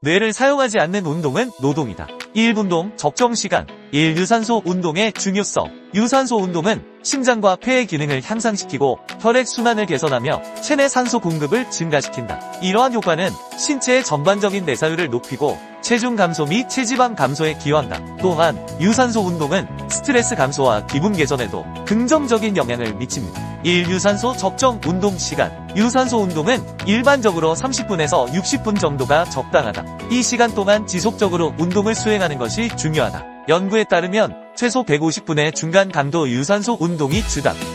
뇌를 사용하지 않는 운동은 노동이다. 1분동 적정 시간. 1. 유산소 운동의 중요성. 유산소 운동은 심장과 폐의 기능을 향상시키고 혈액 순환을 개선하며 체내 산소 공급을 증가시킨다. 이러한 효과는 신체의 전반적인 내사율을 높이고 체중 감소 및 체지방 감소에 기여한다. 또한 유산소 운동은 스트레스 감소와 기분 개선에도 긍정적인 영향을 미칩니다. 1. 유산소 적정 운동 시간. 유산소 운동은 일반적으로 30분에서 60분 정도가 적당하다. 이 시간 동안 지속적으로 운동을 수행하는 것이 중요하다. 연구에 따르면 최소 150분의 중간 강도 유산소 운동이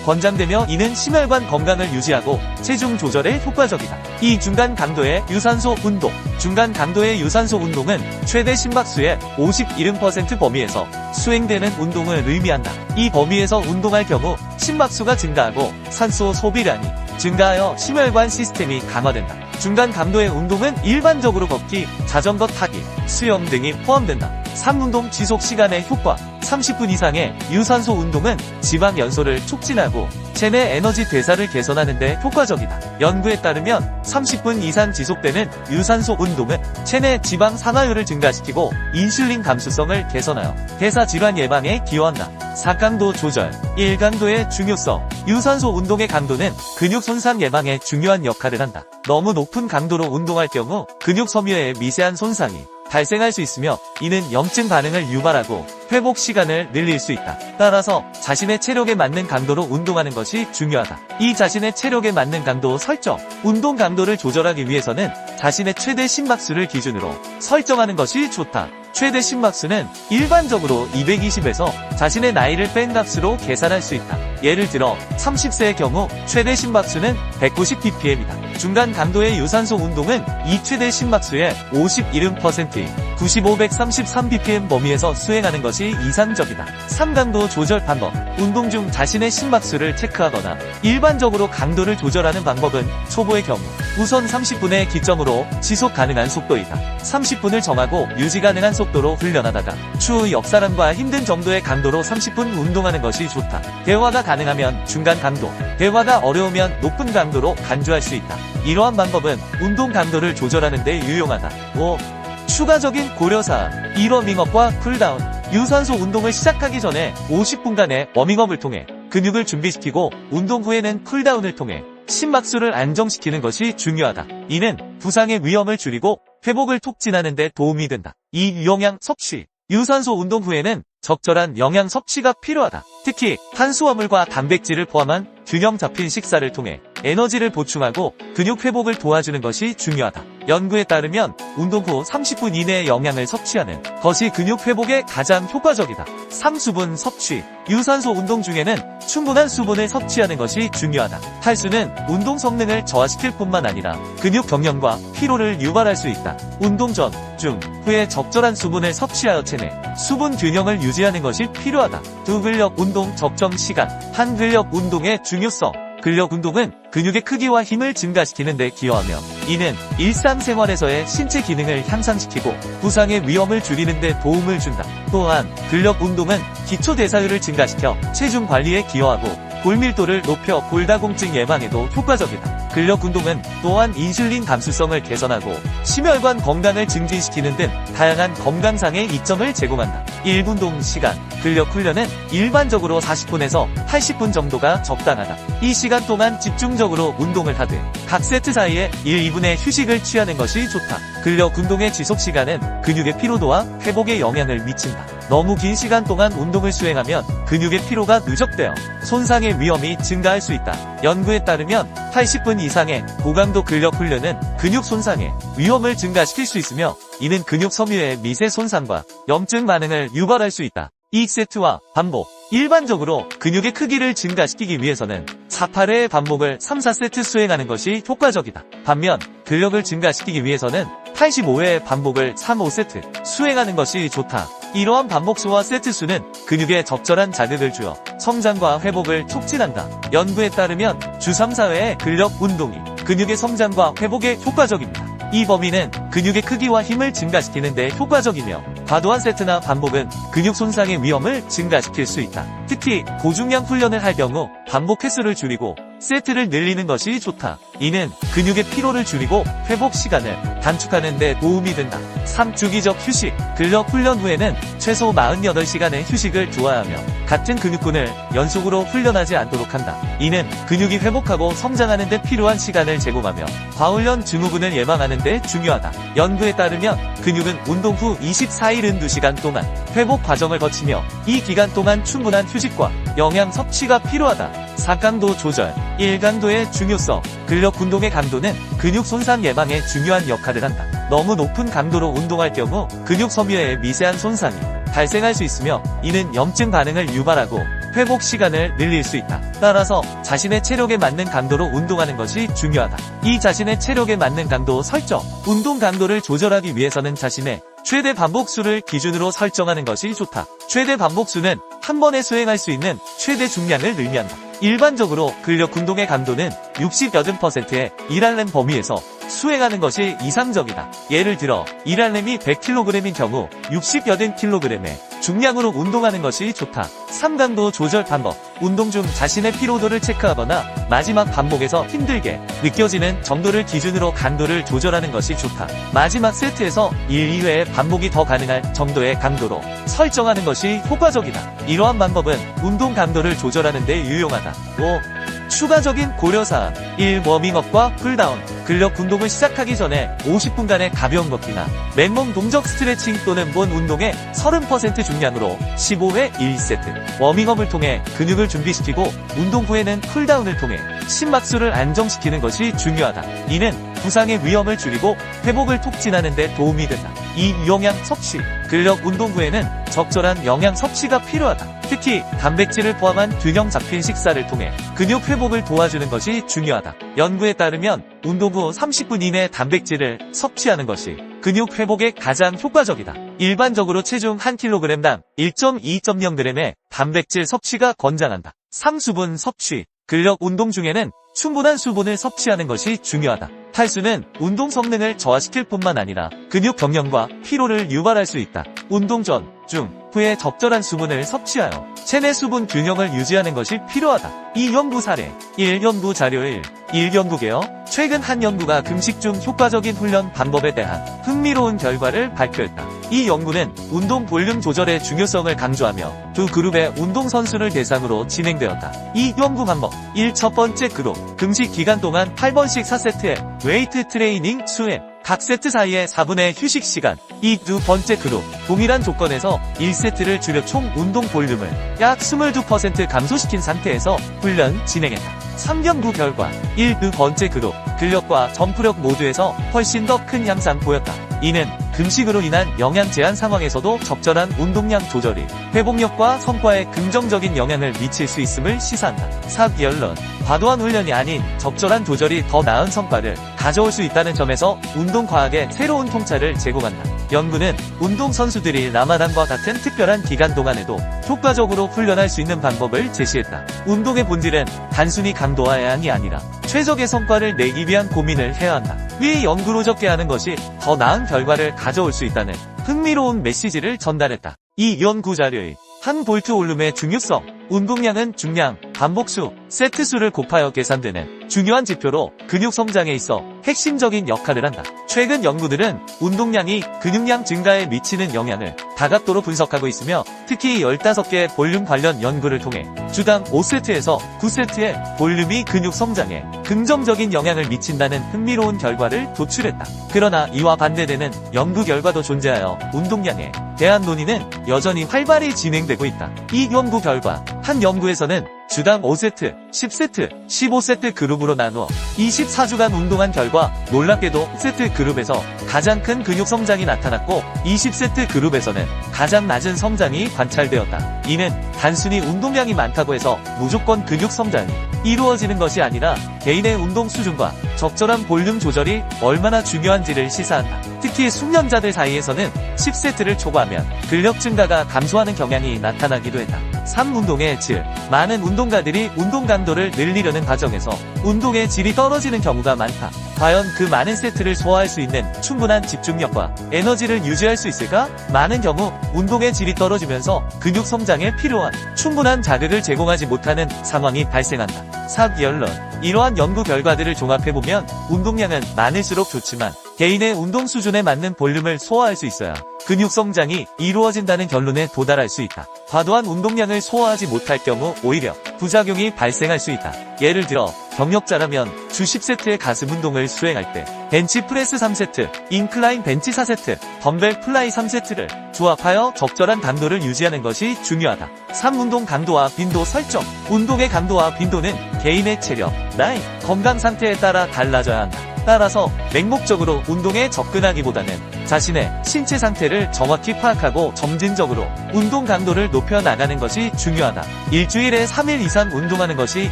권장되며 이는 심혈관 건강을 유지하고 체중 조절에 효과적이다. 이 중간 강도의 유산소 운동. 중간 강도의 유산소 운동은 최대 심박수의 50-70% 범위에서 수행되는 운동을 의미한다. 이 범위에서 운동할 경우 심박수가 증가하고 산소 소비량이 증가하여 심혈관 시스템이 강화된다. 중간 강도의 운동은 일반적으로 걷기, 자전거 타기, 수영 등이 포함된다. 3. 운동 지속 시간의 효과. 30분 이상의 유산소 운동은 지방 연소를 촉진하고 체내 에너지 대사를 개선하는 데 효과적이다. 연구에 따르면 30분 이상 지속되는 유산소 운동은 체내 지방 산화율을 증가시키고 인슐린 감수성을 개선하여 대사 질환 예방에 기여한다. 4. 강도 조절. 1. 강도의 중요성. 유산소 운동의 강도는 근육 손상 예방에 중요한 역할을 한다. 너무 높은 강도로 운동할 경우 근육 섬유에 미세한 손상이 발생할 수 있으며 이는 염증 반응을 유발하고 회복 시간을 늘릴 수 있다. 따라서 자신의 체력에 맞는 강도로 운동하는 것이 중요하다. 이 자신의 체력에 맞는 강도 설정. 운동 강도를 조절하기 위해서는 자신의 최대 심박수를 기준으로 설정하는 것이 좋다. 최대 심박수는 일반적으로 220에서 자신의 나이를 뺀 값으로 계산할 수 있다. 예를 들어 30세의 경우 최대 심박수는 190bpm이다. 중간 강도의 유산소 운동은 이 최대 심박수의 50-70%, 95-133bpm 범위에서 수행하는 것이 이상적이다. 3. 강도 조절 방법. 운동 중 자신의 심박수를 체크하거나 일반적으로 강도를 조절하는 방법은 초보의 경우 우선 30분의 기점으로 지속 가능한 속도이다. 30분을 정하고 유지 가능한 속도로 훈련하다가 추후 옆 사람과 힘든 정도의 강도로 30분 운동하는 것이 좋다. 대화가 가능하면 중간 강도, 대화가 어려우면 높은 강도로 간주할 수 있다. 이러한 방법은 운동 강도를 조절하는 데 유용하다. 5. 추가적인 고려사항. 1. 워밍업과 쿨다운. 유산소 운동을 시작하기 전에 50분간의 워밍업을 통해 근육을 준비시키고 운동 후에는 쿨다운을 통해 심박수를 안정시키는 것이 중요하다. 이는 부상의 위험을 줄이고 회복을 촉진하는 데 도움이 된다. 2. 영양 섭취. 유산소 운동 후에는 적절한 영양 섭취가 필요하다. 특히 탄수화물과 단백질을 포함한 균형 잡힌 식사를 통해 에너지를 보충하고 근육 회복을 도와주는 것이 중요하다. 연구에 따르면 운동 후 30분 이내에 영양을 섭취하는 것이 근육 회복에 가장 효과적이다. 3. 수분 섭취. 유산소 운동 중에는 충분한 수분을 섭취하는 것이 중요하다. 탈수는 운동 성능을 저하시킬 뿐만 아니라 근육 경련과 피로를 유발할 수 있다. 운동 전, 중, 후에 적절한 수분을 섭취하여 체내 수분 균형을 유지하는 것이 필요하다. 2. 근력 운동 적정 시간. 한 근력 운동의 중요성. 근력 운동은 근육의 크기와 힘을 증가시키는 데 기여하며 이는 일상생활에서의 신체 기능을 향상시키고 부상의 위험을 줄이는 데 도움을 준다. 또한 근력 운동은 기초 대사율을 증가시켜 체중 관리에 기여하고 골밀도를 높여 골다공증 예방에도 효과적이다. 근력 운동은 또한 인슐린 감수성을 개선하고 심혈관 건강을 증진시키는 등 다양한 건강상의 이점을 제공한다. 1. 운동 시간. 근력 훈련은 일반적으로 40분에서 80분 정도가 적당하다. 이 시간 동안 집중적으로 운동을 하되 각 세트 사이에 1-2분의 휴식을 취하는 것이 좋다. 근력 운동의 지속 시간은 근육의 피로도와 회복에 영향을 미친다. 너무 긴 시간 동안 운동을 수행하면 근육의 피로가 누적되어 손상의 위험이 증가할 수 있다. 연구에 따르면 80분 이상의 고강도 근력 훈련은 근육 손상의 위험을 증가시킬 수 있으며 이는 근육 섬유의 미세 손상과 염증 반응을 유발할 수 있다. 이 세트와 반복. 일반적으로 근육의 크기를 증가시키기 위해서는 4-8회의 반복을 3-4세트 수행하는 것이 효과적이다. 반면 근력을 증가시키기 위해서는 85회의 반복을 3-5세트 수행하는 것이 좋다. 이러한 반복수와 세트수는 근육에 적절한 자극을 주어 성장과 회복을 촉진한다. 연구에 따르면 주 3-4회의 근력 운동이 근육의 성장과 회복에 효과적입니다. 이 범위는 근육의 크기와 힘을 증가시키는 데 효과적이며 과도한 세트나 반복은 근육 손상의 위험을 증가시킬 수 있다. 특히 고중량 훈련을 할 경우 반복 횟수를 줄이고 세트를 늘리는 것이 좋다. 이는 근육의 피로를 줄이고 회복 시간을 단축하는 데 도움이 된다. 3. 주기적 휴식. 근력 훈련 후에는 최소 48시간의 휴식을 두어야하며 같은 근육군을 연속으로 훈련하지 않도록 한다. 이는 근육이 회복하고 성장하는 데 필요한 시간을 제공하며 과훈련 증후군을 예방하는 데 중요하다. 연구에 따르면 근육은 운동 후 24일 2시간 동안 회복 과정을 거치며 이 기간 동안 충분한 휴식과 영양 섭취가 필요하다. 4. 강도 조절. 1. 강도의 중요성. 근력 운동의 강도는 근육 손상 예방에 중요한 역할을 한다. 너무 높은 강도로 운동할 경우 근육 섬유에 미세한 손상이 발생할 수 있으며 이는 염증 반응을 유발하고 회복 시간을 늘릴 수 있다. 따라서 자신의 체력에 맞는 강도로 운동하는 것이 중요하다. 이 자신의 체력에 맞는 강도 설정. 운동 강도를 조절하기 위해서는 자신의 최대 반복수를 기준으로 설정하는 것이 좋다. 최대 반복수는 한 번에 수행할 수 있는 최대 중량을 의미한다. 일반적으로 근력 운동의 강도는 60-80%의 1RM 범위에서 수행하는 것이 이상적이다. 예를 들어 1RM이 100kg인 경우 60-80kg의 중량으로 운동하는 것이 좋다. 3. 강도 조절 방법. 운동 중 자신의 피로도를 체크하거나 마지막 반복에서 힘들게 느껴지는 정도를 기준으로 강도를 조절하는 것이 좋다. 마지막 세트에서 1, 2회 반복이 더 가능할 정도의 강도로 설정하는 것이 효과적이다. 이러한 방법은 운동 강도를 조절하는 데 유용하다. 5. 추가적인 고려사항. 1. 워밍업과 쿨다운. 근력 운동을 시작하기 전에 50분간의 가벼운 걷기나 맨몸 동적 스트레칭 또는 본 운동의 30% 중량으로 15회 1세트. 워밍업을 통해 근육을 준비시키고 운동 후에는 쿨다운을 통해 심박수를 안정시키는 것이 중요하다. 이는 부상의 위험을 줄이고 회복을 촉진하는 데 도움이 된다. 2. 영양 섭취. 근력 운동 후에는 적절한 영양 섭취가 필요하다. 특히 단백질을 포함한 균형 잡힌 식사를 통해 근육 회복을 도와주는 것이 중요하다. 연구에 따르면 운동 후 30분 이내 단백질을 섭취하는 것이 근육 회복에 가장 효과적이다. 일반적으로 체중 1kg당 1.2.0g의 단백질 섭취가 권장한다. 3. 수분 섭취. 근력 운동 중에는 충분한 수분을 섭취하는 것이 중요하다. 탈수는 운동 성능을 저하시킬 뿐만 아니라 근육 경련과 피로를 유발할 수 있다. 운동 전, 중, 후에 적절한 수분을 섭취하여 체내 수분 균형을 유지하는 것이 필요하다. 이 연구 사례. 1. 연구 자료 1 연구 개요. 최근 한 연구가 금식 중 효과적인 훈련 방법에 대한 흥미로운 결과를 발표했다. 이 연구는 운동 볼륨 조절의 중요성을 강조하며 두 그룹의 운동선수를 대상으로 진행되었다. 이 연구 방법. 1. 첫 번째 그룹. 금식 기간 동안 8번씩 4세트의 웨이트 트레이닝 수행. 각 세트 사이에 4분의 휴식 시간. 이 두 번째 그룹. 동일한 조건에서 1세트를 줄여 총 운동 볼륨을 약 22% 감소시킨 상태에서 훈련 진행했다. 3연구 결과. 1. 두 번째 그룹. 근력과 점프력 모두에서 훨씬 더 큰 향상 보였다. 이는 금식으로 인한 영양 제한 상황에서도 적절한 운동량 조절이 회복력과 성과에 긍정적인 영향을 미칠 수 있음을 시사한다. 4. 결론. 과도한 훈련이 아닌 적절한 조절이 더 나은 성과를 가져올 수 있다는 점에서 운동과학의 새로운 통찰을 제공한다. 연구는 운동선수들이 라마단과 같은 특별한 기간 동안에도 효과적으로 훈련할 수 있는 방법을 제시했다. 운동의 본질은 단순히 강도화해야만이 아니라 최적의 성과를 내기 위한 고민을 해야 한다. 위 연구로 적게 하는 것이 더 나은 결과를 가져올 수 있다는 흥미로운 메시지를 전달했다. 이 연구 자료의 한 볼트 올름의 중요성. 운동량은 중량, 반복수, 세트수를 곱하여 계산되는 중요한 지표로 근육 성장에 있어 핵심적인 역할을 한다. 최근 연구들은 운동량이 근육량 증가에 미치는 영향을 다각도로 분석하고 있으며 특히 15개의 볼륨 관련 연구를 통해 주당 5세트에서 9세트의 볼륨이 근육 성장에 긍정적인 영향을 미친다는 흥미로운 결과를 도출했다. 그러나 이와 반대되는 연구 결과도 존재하여 운동량에 대한 논의는 여전히 활발히 진행되고 있다. 이 연구 결과. 한 연구에서는 주당 5세트, 10세트, 15세트 그룹으로 나누어 24주간 운동한 결과 놀랍게도 10세트 그룹에서 가장 큰 근육 성장이 나타났고 20세트 그룹에서는 가장 낮은 성장이 관찰되었다. 이는 단순히 운동량이 많다고 해서 무조건 근육 성장이 이루어지는 것이 아니라 개인의 운동 수준과 적절한 볼륨 조절이 얼마나 중요한지를 시사한다. 특히 숙련자들 사이에서는 10세트를 초과하면 근력 증가가 감소하는 경향이 나타나기도 했다. 3. 운동의 질. 많은 운동가들이 운동 강도를 늘리려는 과정에서 운동의 질이 떨어지는 경우가 많다. 과연 그 많은 세트를 소화할 수 있는 충분한 집중력과 에너지를 유지할 수 있을까? 많은 경우 운동의 질이 떨어지면서 근육 성장에 필요한 충분한 자극을 제공하지 못하는 상황이 발생한다. 사기언론. 이러한 연구 결과들을 종합해보면 운동량은 많을수록 좋지만 개인의 운동 수준에 맞는 볼륨을 소화할 수 있어야 근육 성장이 이루어진다는 결론에 도달할 수 있다. 과도한 운동량을 소화하지 못할 경우 오히려 부작용이 발생할 수 있다. 예를 들어 경력자라면 주 10세트의 가슴 운동을 수행할 때 벤치 프레스 3세트, 인클라인 벤치 4세트, 덤벨 플라이 3세트를 조합하여 적절한 강도를 유지하는 것이 중요하다. 3. 운동 강도와 빈도 설정. 운동의 강도와 빈도는 개인의 체력, 나이, 건강 상태에 따라 달라져야 한다. 따라서 맹목적으로 운동에 접근하기보다는 자신의 신체 상태를 정확히 파악하고 점진적으로 운동 강도를 높여 나가는 것이 중요하다. 일주일에 3일 이상 운동하는 것이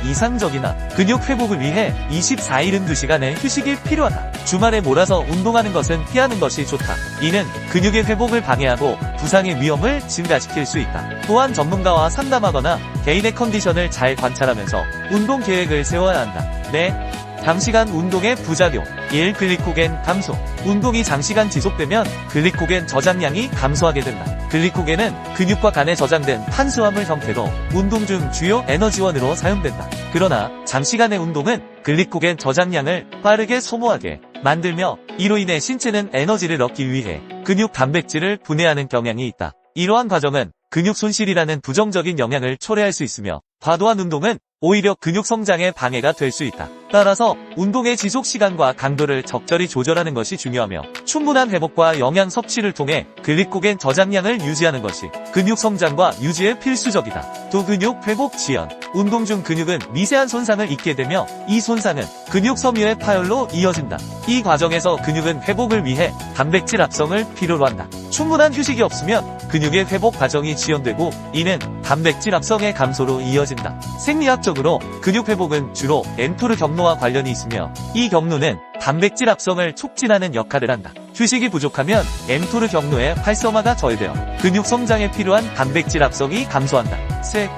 이상적이나 근육 회복을 위해 24일은 2시간의 휴식이 필요하다. 주말에 몰아서 운동하는 것은 피하는 것이 좋다. 이는 근육의 회복을 방해하고 부상의 위험을 증가시킬 수 있다. 또한 전문가와 상담하거나 개인의 컨디션을 잘 관찰하면서 운동 계획을 세워야 한다. 네. 장시간 운동의 부작용. 1. 글리코겐 감소. 운동이 장시간 지속되면 글리코겐 저장량이 감소하게 된다. 글리코겐은 근육과 간에 저장된 탄수화물 형태로 운동 중 주요 에너지원으로 사용된다. 그러나 장시간의 운동은 글리코겐 저장량을 빠르게 소모하게 만들며 이로 인해 신체는 에너지를 얻기 위해 근육 단백질을 분해하는 경향이 있다. 이러한 과정은 근육 손실이라는 부정적인 영향을 초래할 수 있으며 과도한 운동은 오히려 근육 성장에 방해가 될 수 있다. 따라서 운동의 지속 시간과 강도를 적절히 조절하는 것이 중요하며 충분한 회복과 영양 섭취를 통해 글리코겐 저장량을 유지하는 것이 근육 성장과 유지에 필수적이다. 또 근육 회복 지연. 운동 중 근육은 미세한 손상을 입게 되며 이 손상은 근육 섬유의 파열로 이어진다. 이 과정에서 근육은 회복을 위해 단백질 합성을 필요로 한다. 충분한 휴식이 없으면 근육의 회복 과정이 지연되고 이는 단백질 합성의 감소로 이어진다. 생리학적으로 근육 회복은 주로 mTOR 경로와 관련이 있으며 이 경로는 단백질 합성을 촉진하는 역할을 한다. 휴식이 부족하면 mTOR 경로의 활성화가 저해되어 근육 성장에 필요한 단백질 합성이 감소한다. 셋.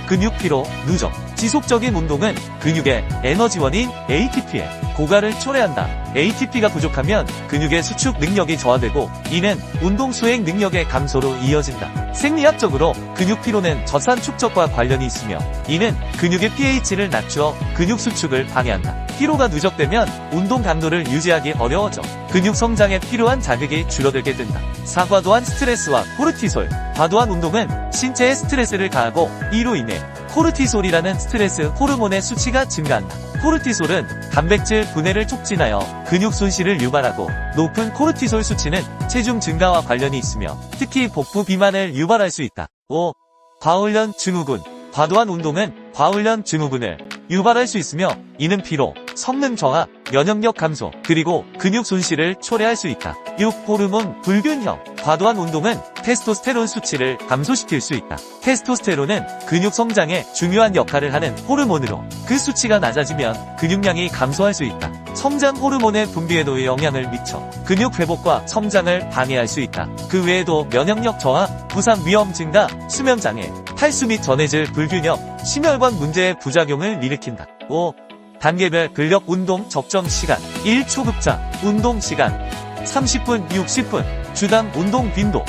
근육 피로, 누적. 지속적인 운동은 근육의 에너지원인 ATP의 고갈을 초래한다. ATP가 부족하면 근육의 수축 능력이 저하되고 이는 운동 수행 능력의 감소로 이어진다. 생리학적으로 근육 피로는 저산 축적과 관련이 있으며 이는 근육의 pH를 낮추어 근육 수축을 방해한다. 피로가 누적되면 운동 강도를 유지하기 어려워져 근육 성장에 필요한 자극이 줄어들게 된다. 4. 과도한 스트레스와 코르티솔. 과도한 운동은 신체에 스트레스를 가하고 이로 인해 코르티솔이라는 스트레스 호르몬의 수치가 증가한다. 코르티솔은 단백질 분해를 촉진하여 근육 손실을 유발하고 높은 코르티솔 수치는 체중 증가와 관련이 있으며 특히 복부 비만을 유발할 수 있다. 5. 과훈련 증후군. 과도한 운동은 과훈련 증후군을 유발할 수 있으며 이는 피로, 성능 저하, 면역력 감소, 그리고 근육 손실을 초래할 수 있다. 6. 호르몬 불균형. 과도한 운동은 테스토스테론 수치를 감소시킬 수 있다. 테스토스테론은 근육 성장에 중요한 역할을 하는 호르몬으로 그 수치가 낮아지면 근육량이 감소할 수 있다. 성장 호르몬의 분비에도 영향을 미쳐 근육 회복과 성장을 방해할 수 있다. 그 외에도 면역력 저하, 부상 위험 증가, 수면 장애, 탈수 및 전해질 불균형, 심혈관 문제의 부작용을 일으킨다. 5. 단계별 근력 운동 적정 시간. 1. 초급자 운동 시간 30분, 60분. 주당 운동 빈도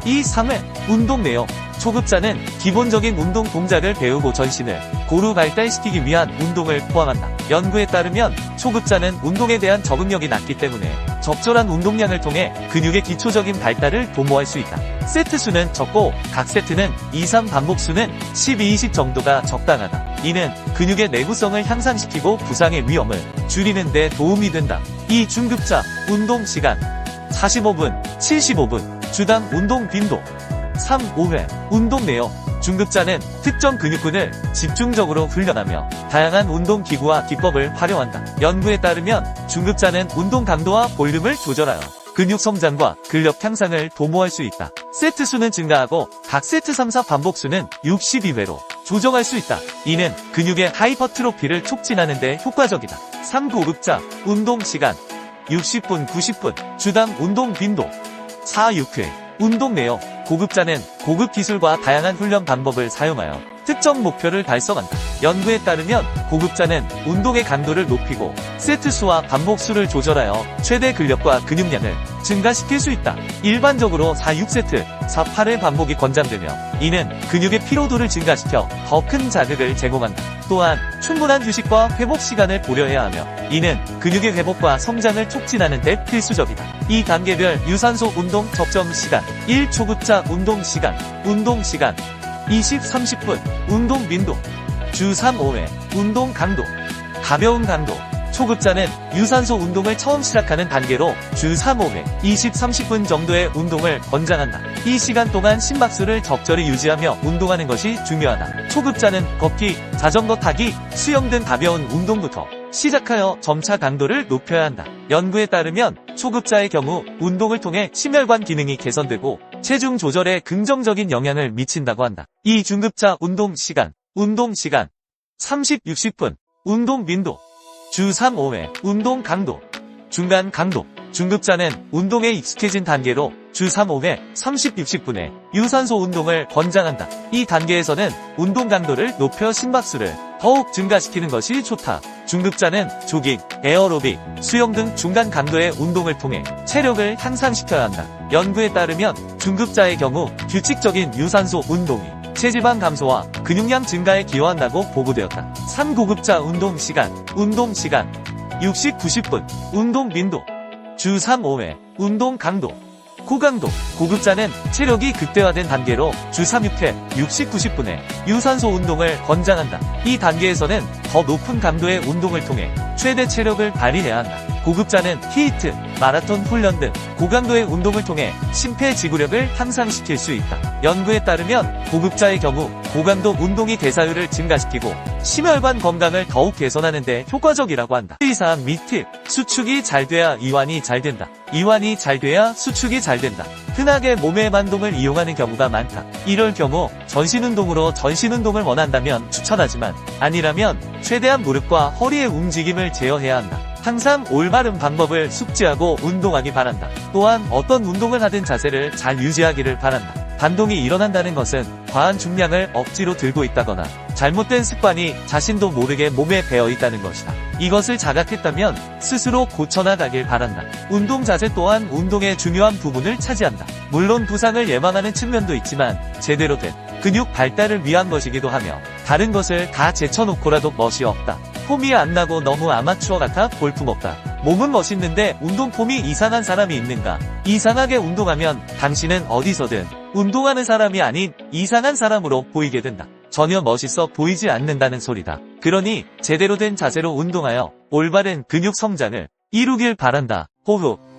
2. 3회 운동 내용. 초급자는 기본적인 운동 동작을 배우고 전신을 고루 발달시키기 위한 운동을 포함한다. 연구에 따르면 초급자는 운동에 대한 적응력이 낮기 때문에 적절한 운동량을 통해 근육의 기초적인 발달을 도모할 수 있다. 세트 수는 적고 각 세트는 2, 3 반복 수는 12, 20 정도가 적당하다. 이는 근육의 내구성을 향상시키고 부상의 위험을 줄이는 데 도움이 된다. 2. 중급자 운동 시간 45분, 75분. 주당 운동 빈도 3, 5회. 운동 내용. 중급자는 특정 근육군을 집중적으로 훈련하며 다양한 운동 기구와 기법을 활용한다. 연구에 따르면 중급자는 운동 강도와 볼륨을 조절하여 근육 성장과 근력 향상을 도모할 수 있다. 세트 수는 증가하고 각 세트 3, 4 반복 수는 62회로 조정할 수 있다. 이는 근육의 하이퍼트로피를 촉진하는 데 효과적이다. 3. 고급자 운동 시간 60분, 90분. 주당 운동 빈도 4, 6회. 운동 내용. 고급자는 고급 기술과 다양한 훈련 방법을 사용하여 특정 목표를 달성한다. 연구에 따르면 고급자는 운동의 강도를 높이고 세트 수와 반복 수를 조절하여 최대 근력과 근육량을 증가시킬 수 있다. 일반적으로 4-6세트, 4-8의 반복이 권장되며 이는 근육의 피로도를 증가시켜 더 큰 자극을 제공한다. 또한 충분한 휴식과 회복 시간을 고려해야 하며 이는 근육의 회복과 성장을 촉진하는 데 필수적이다. 이 단계별 유산소 운동 적정 시간 1. 초급자 운동 시간 20-30분 운동 빈도 주 3-5회 운동 강도 가벼운 강도 초급자는 유산소 운동을 처음 시작하는 단계로 주 3-5회 20-30분 정도의 운동을 권장한다. 이 시간 동안 심박수를 적절히 유지하며 운동하는 것이 중요하다. 초급자는 걷기, 자전거 타기, 수영 등 가벼운 운동부터 시작하여 점차 강도를 높여야 한다. 연구에 따르면 초급자의 경우 운동을 통해 심혈관 기능이 개선되고 체중 조절에 긍정적인 영향을 미친다고 한다. 이 중급자 운동 시간 30-60분 운동 빈도 주 3-5회 운동 강도 중간 강도 중급자는 운동에 익숙해진 단계로 주 3-5회 30-60분의 유산소 운동을 권장한다. 이 단계에서는 운동 강도를 높여 심박수를 더욱 증가시키는 것이 좋다. 중급자는 조깅, 에어로빅, 수영 등 중간 강도의 운동을 통해 체력을 향상시켜야 한다. 연구에 따르면 중급자의 경우 규칙적인 유산소 운동이 체지방 감소와 근육량 증가에 기여한다고 보고되었다. 3. 고급자 운동 시간 60-90분 운동 빈도 주 3-5회 운동 강도 고강도 고급자는 체력이 극대화된 단계로 주 3-6회 60-90분의 유산소 운동을 권장한다. 이 단계에서는 더 높은 강도의 운동을 통해 최대 체력을 발휘해야 한다. 고급자는 히트, 마라톤 훈련 등 고강도의 운동을 통해 심폐지구력을 향상시킬 수 있다. 연구에 따르면 고급자의 경우 고강도 운동이 대사율을 증가시키고 심혈관 건강을 더욱 개선하는 데 효과적이라고 한다. 주의사항 및 팁. 수축이 잘 돼야 이완이 잘 된다. 이완이 잘 돼야 수축이 잘 된다. 흔하게 몸의 반동을 이용하는 경우가 많다. 이럴 경우 전신운동으로 전신운동을 원한다면 추천하지만 아니라면 최대한 무릎과 허리의 움직임을 제어해야 한다. 항상 올바른 방법을 숙지하고 운동하기 바란다. 또한 어떤 운동을 하든 자세를 잘 유지하기를 바란다. 반동이 일어난다는 것은 과한 중량을 억지로 들고 있다거나 잘못된 습관이 자신도 모르게 몸에 배어 있다는 것이다. 이것을 자각했다면 스스로 고쳐나가길 바란다. 운동 자세 또한 운동의 중요한 부분을 차지한다. 물론 부상을 예방하는 측면도 있지만 제대로 된 근육 발달을 위한 것이기도 하며 다른 것을 다 제쳐놓고라도 멋이 없다. 폼이 안 나고 너무 아마추어 같아 볼품없다. 몸은 멋있는데 운동 폼이 이상한 사람이 있는가? 이상하게 운동하면 당신은 어디서든 운동하는 사람이 아닌 이상한 사람으로 보이게 된다. 전혀 멋있어 보이지 않는다는 소리다. 그러니 제대로 된 자세로 운동하여 올바른 근육 성장을 이루길 바란다. 호흡.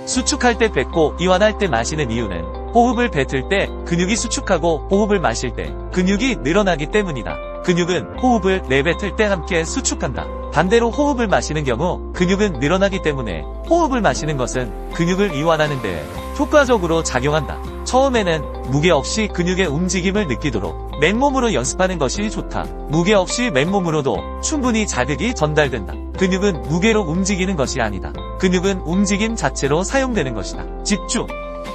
수축할 때 뱉고 이완할 때 마시는 이유는 호흡을 뱉을 때 근육이 수축하고 호흡을 마실 때 근육이 늘어나기 때문이다. 근육은 호흡을 내뱉을 때 함께 수축한다. 반대로 호흡을 마시는 경우 근육은 늘어나기 때문에 호흡을 마시는 것은 근육을 이완하는 데 효과적으로 작용한다. 처음에는 무게 없이 근육의 움직임을 느끼도록 맨몸으로 연습하는 것이 좋다. 무게 없이 맨몸으로도 충분히 자극이 전달된다. 근육은 무게로 움직이는 것이 아니다. 근육은 움직임 자체로 사용되는 것이다. 집중.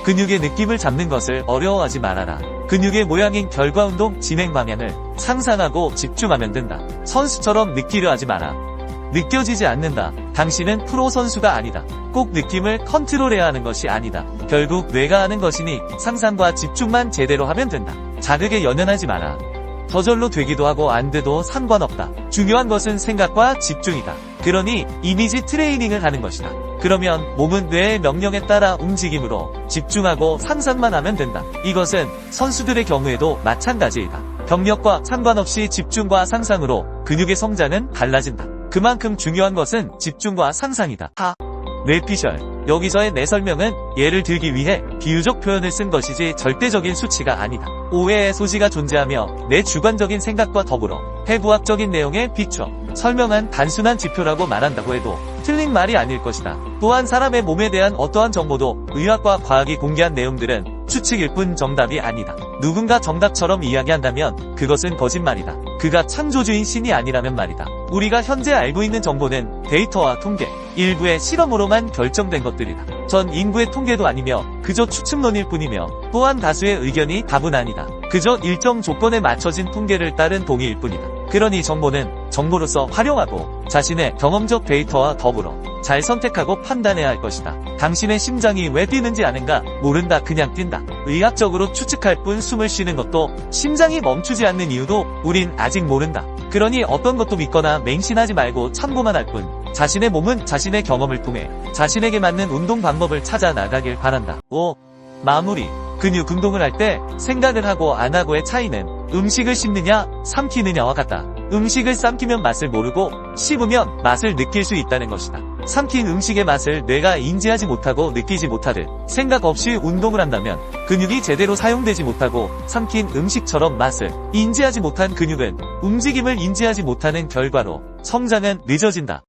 근육의 느낌을 잡는 것을 어려워하지 말아라. 근육의 모양인 결과운동 진행 방향을 상상하고 집중하면 된다. 선수처럼 느끼려 하지 마라. 느껴지지 않는다. 당신은 프로 선수가 아니다. 꼭 느낌을 컨트롤해야 하는 것이 아니다. 결국 뇌가 하는 것이니 상상과 집중만 제대로 하면 된다. 자극에 연연하지 마라. 저절로 되기도 하고 안 돼도 상관없다. 중요한 것은 생각과 집중이다. 그러니 이미지 트레이닝을 하는 것이다. 그러면 몸은 뇌의 명령에 따라 움직임으로 집중하고 상상만 하면 된다. 이것은 선수들의 경우에도 마찬가지이다. 경력과 상관없이 집중과 상상으로 근육의 성장은 달라진다. 그만큼 중요한 것은 집중과 상상이다. 뇌피셜. 여기서의 내 설명은 예를 들기 위해 비유적 표현을 쓴 것이지 절대적인 수치가 아니다. 오해의 소지가 존재하며 내 주관적인 생각과 더불어 해부학적인 내용에 비춰 설명한 단순한 지표라고 말한다고 해도 틀린 말이 아닐 것이다. 또한 사람의 몸에 대한 어떠한 정보도 의학과 과학이 공개한 내용들은 추측일 뿐 정답이 아니다. 누군가 정답처럼 이야기한다면 그것은 거짓말이다. 그가 창조주인 신이 아니라면 말이다. 우리가 현재 알고 있는 정보는 데이터와 통계, 일부의 실험으로만 결정된 것들이다. 전 인구의 통계도 아니며 그저 추측론일 뿐이며 또한 다수의 의견이 답은 아니다. 그저 일정 조건에 맞춰진 통계를 따른 동의일 뿐이다. 그러니 정보는 정보로서 활용하고 자신의 경험적 데이터와 더불어 잘 선택하고 판단해야 할 것이다. 당신의 심장이 왜 뛰는지 아는가? 모른다. 그냥 뛴다. 의학적으로 추측할 뿐 숨을 쉬는 것도 심장이 멈추지 않는 이유도 우린 아직 모른다. 그러니 어떤 것도 믿거나 맹신하지 말고 참고만 할 뿐 자신의 몸은 자신의 경험을 통해 자신에게 맞는 운동 방법을 찾아 나가길 바란다. 5. 마무리. 근육 운동을 할 때 생각을 하고 안 하고의 차이는 음식을 씹느냐 삼키느냐와 같다. 음식을 삼키면 맛을 모르고 씹으면 맛을 느낄 수 있다는 것이다. 삼킨 음식의 맛을 뇌가 인지하지 못하고 느끼지 못하듯 생각 없이 운동을 한다면 근육이 제대로 사용되지 못하고 삼킨 음식처럼 맛을 인지하지 못한 근육은 움직임을 인지하지 못하는 결과로 성장은 늦어진다.